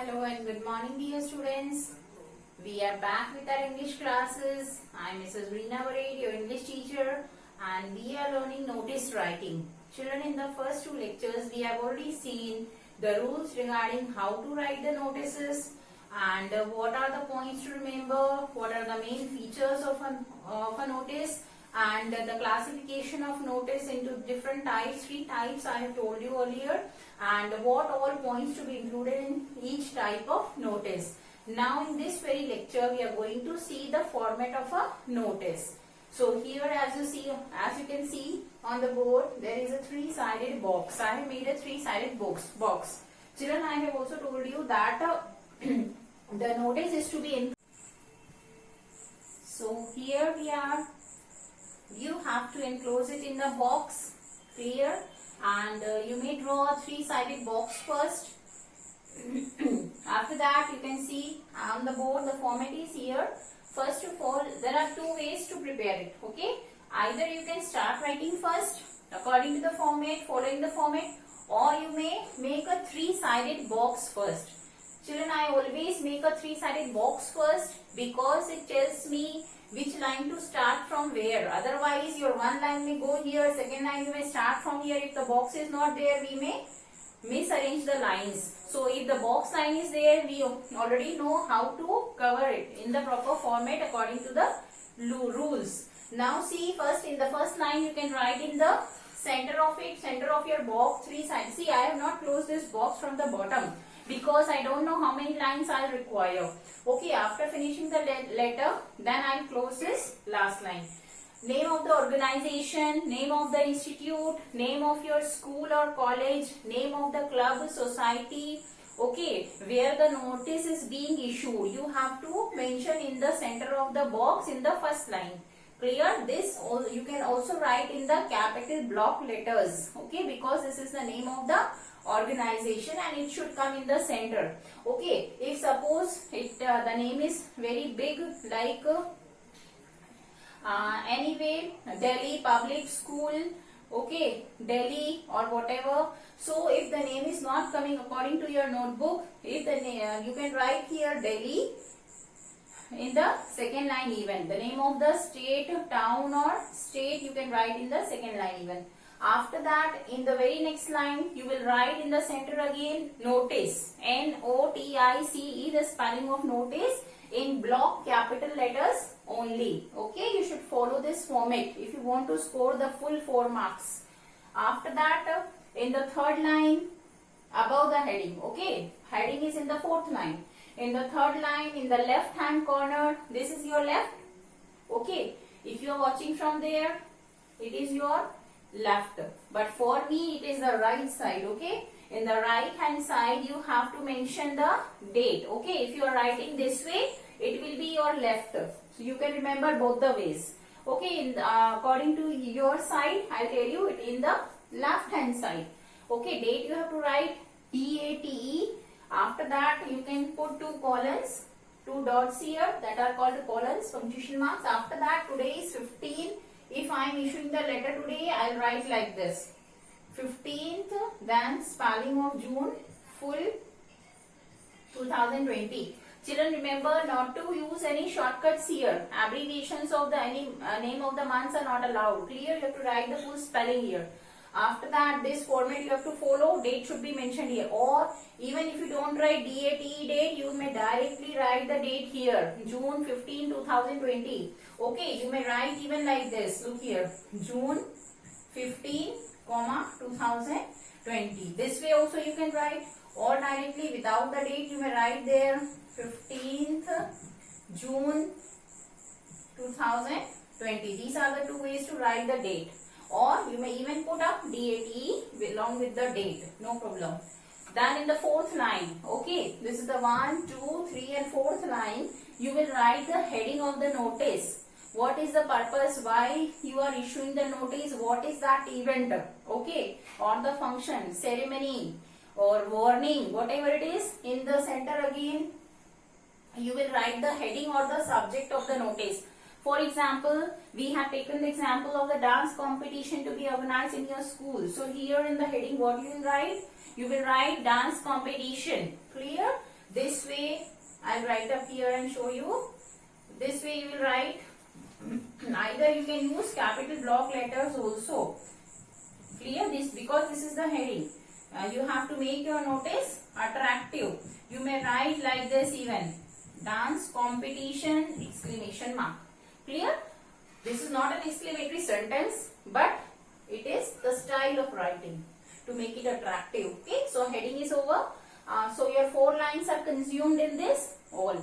Hello and good morning dear students. We are back with our English classes. I am Mrs. Reena Vared, your English teacher, and we are learning notice writing. Children, in the first two lectures we have already seen the rules regarding how to write the notices and what are the points to remember, what are the main features of a notice, and the classification of notice into different types. Three types I have told you earlier, and what all points to be included in each type of notice. Now in this very lecture we are going to see the format of a notice. So here as you can see on the board, there is a three-sided box. I have made a three-sided box. Children, I have also told you that the notice is to be in. So here we are. You have to enclose it in the box, clear, and you may draw a three-sided box first. After that, you can see on the board the format is here. First of all, there are two ways to prepare it, okay? Either you can start writing first according to the format, following the format, or you may make a three-sided box first. Children, I always make a three-sided box first because it tells me which line to start from where. Otherwise, your one line may go here, second line you may start from here. If the box is not there, we may misarrange the lines. So, if the box line is there, we already know how to cover it in the proper format according to the rules. Now, see, first in the first line, you can write in the center of it, center of your box, three sides. See, I have not closed this box from the bottom because I don't know how many lines I'll require. Okay, after finishing the letter, then I'll close this last line. Name of the organization, name of the institute, name of your school or college, name of the club, society, okay, where the notice is being issued. You have to mention in the center of the box in the first line. Clear? This you can also write in the capital block letters, okay, because this is the name of the organization and it should come in the center. Okay, if suppose the name is very big, like anyway, Delhi Public School, okay, Delhi or whatever. So if the name is not coming according to your notebook, if the you can write here Delhi in the second line even. The name of the state, town or state you can write in the second line even. After that, in the very next line, you will write in the center again notice. N-O-T-I-C-E, the spelling of notice in block capital letters only. Okay, you should follow this format if you want to score the full 4 marks. After that, in the third line, above the heading, okay, heading is in the fourth line. In the third line, in the left hand corner, this is your left, okay. If you are watching from there, it is your left, but for me it is the right side, okay. In the right hand side you have to mention the date, okay. If you are writing this way, it will be your left, so you can remember both the ways, okay. According to your side, I'll tell you it in the left hand side, okay. Date you have to write DATE. After that you can put 2 colons, 2 dots here, that are called colons, punctuation marks. After that, today is 15. If I am issuing the letter today, I'll write like this: 15th, then spelling of June, full 2020. Children, remember not to use any shortcuts here. Abbreviations of the name of the months are not allowed. Clear? You have to write the full spelling here. After that, this format you have to follow. Date should be mentioned here. Or even if you don't write DATE date, you may directly write the date here. June 15, 2020. Okay, you may write even like this. Look here. June 15, 2020. This way also you can write. Or directly without the date, you may write there 15th June 2020. These are the 2 ways to write the date. Or you may even put up DATE along with the date, no problem. Then in the fourth line, okay, this is the 1, 2, 3 and fourth line, you will write the heading of the notice. What is the purpose, why you are issuing the notice, what is that event, okay, or the function, ceremony or warning, whatever it is. In the center again, you will write the heading or the subject of the notice. For example, we have taken the example of the dance competition to be organized in your school. So here in the heading, what you will write? You will write dance competition. Clear? This way I'll write up here and show you. This way you will write. Either you can use capital block letters also. Clear this, because this is the heading. You have to make your notice attractive. You may write like this even. Dance competition exclamation mark. Clear? This is not an exclamatory sentence, but it is the style of writing to make it attractive. Okay, so heading is over. So your 4 lines are consumed in this all.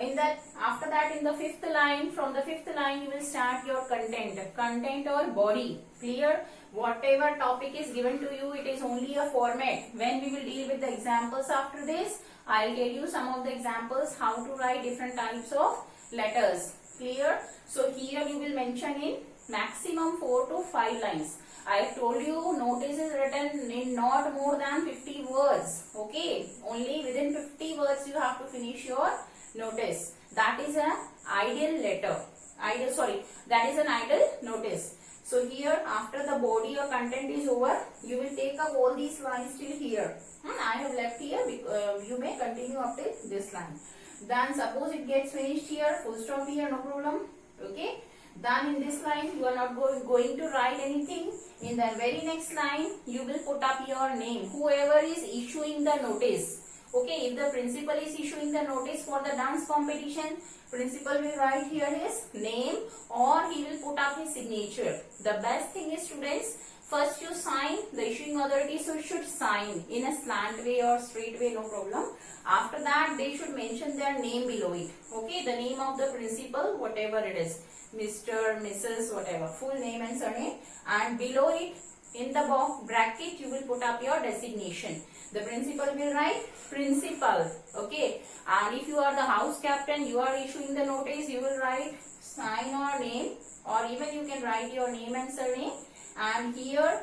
In that, after that, in the 5th line, from the 5th line you will start your content or body. Clear? Whatever topic is given to you, it is only a format. When we will deal with the examples after this, I'll tell you some of the examples how to write different types of letters. Clear? So here you will mention in maximum 4 to 5 lines. I have told you notice is written in not more than 50 words. Okay, only within 50 words you have to finish your notice. That is an ideal letter. That is an ideal notice. So here, after the body or content is over, you will take up all these lines till here. I have left here. You may continue up till this line. Then suppose it gets finished here, full stop here, no problem. Okay. Then in this line, you are not going to write anything. In the very next line, you will put up your name. Whoever is issuing the notice. Okay, if the principal is issuing the notice for the dance competition, principal will write here his name or he will put up his signature. The best thing is, students, first you sign, the issuing authority should sign in a slant way or straight way, no problem. After that, they should mention their name below it. Okay, the name of the principal, whatever it is, Mr., Mrs., whatever, full name and surname, and below it, in the box bracket, you will put up your designation. The principal will write principal. Okay, and if you are the house captain, you are issuing the notice, you will write sign or name, or even you can write your name and surname, and here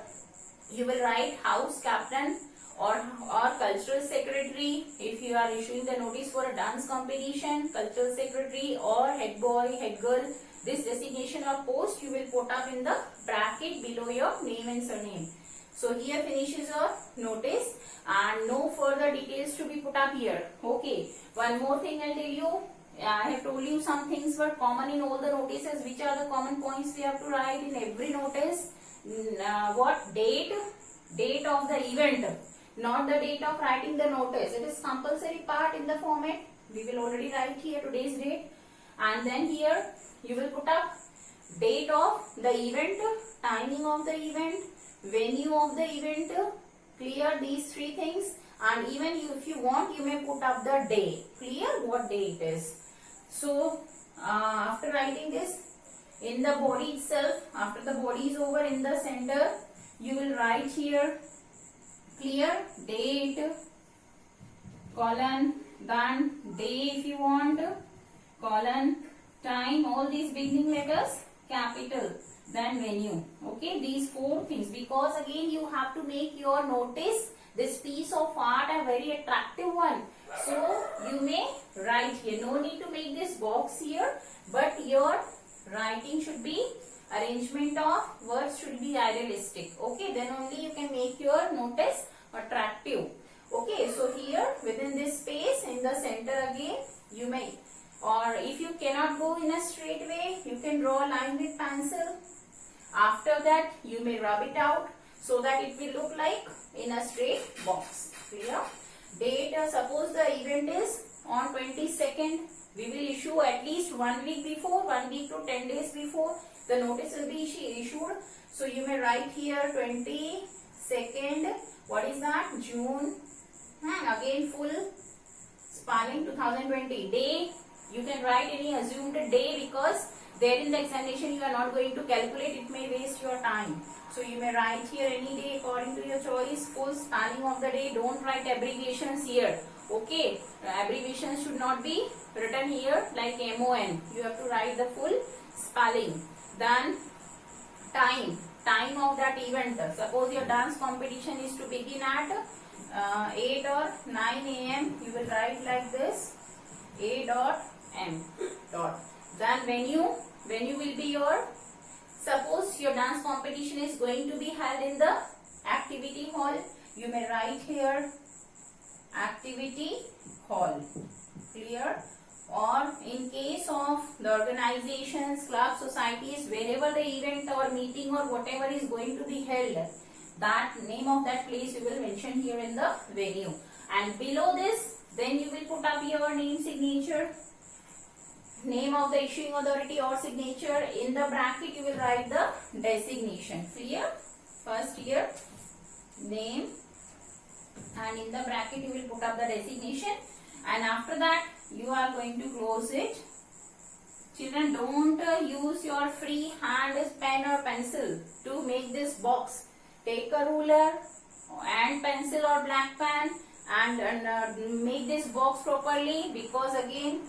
you will write house captain or cultural secretary. If you are issuing the notice for a dance competition, cultural secretary or head boy, head girl, this designation or post you will put up in the bracket below your name and surname. So here finishes your notice and no further details to be put up here. Okay, one more thing I'll tell you. I have told you some things were common in all the notices. Which are the common points we have to write in every notice? What date? Date of the event, not the date of writing the notice. It is compulsory part in the format. We will already write here today's date, and then here you will put up date of the event, timing of the event, venue of the event. Clear these 3 things, and even if you want, you may put up the day. Clear what day it is. So after writing this, in the body itself, after the body is over, in the center you will write here clear date, colon, then day if you want, colon, time, all these beginning letters capital, then venue. Okay, these 4 things, because again you have to make your notice, this piece of art, a very attractive one. So you may write here. No need to make this box here, but your writing should be, arrangement of words should be idealistic. Okay, then only you can make your notice attractive. Okay, so here within this space in the center again you may, or if you cannot go in a straight way, you can draw a line with pencil. After that you may rub it out so that it will look like in a straight box. Clear? Date, suppose the event is on 22nd, we will issue at least 1 week before, 1 week to 10 days before the notice will be issued. So you may write here 22nd, what is that, June, again full spelling 2020. Day, you can write any assumed day, because there in the examination you are not going to calculate, it may waste your time. So you may write here any day according to your choice, full spelling of the day. Don't write abbreviations here. Okay, abbreviations should not be written here like MON. You have to write the full spelling. Then time of that event. Suppose your dance competition is to begin at 8 or 9 a.m. You will write like this, A.M. Then venue will be your, suppose your dance competition is going to be held in the activity hall. You may write here activity hall. Clear? Or in case of the organizations, clubs, societies, wherever the event or meeting or whatever is going to be held, that name of that place you will mention here in the venue. And below this, then you will put up your name, signature, name of the issuing authority or signature. In the bracket you will write the designation. Clear? First here name, and in the bracket you will put up the designation, and after that you are going to close it. Children, don't use your free hand pen or pencil to make this box. Take a ruler and pencil or black pen and make this box properly, because again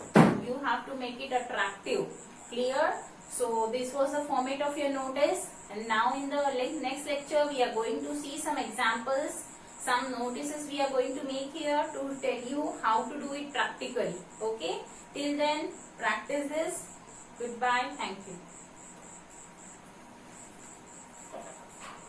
you have to make it attractive. Clear? So this was the format of your notice, and now in the next lecture we are going to see some examples, some notices we are going to make here to tell you how to do it practically. Okay? Till then, practice this. Goodbye. Thank you.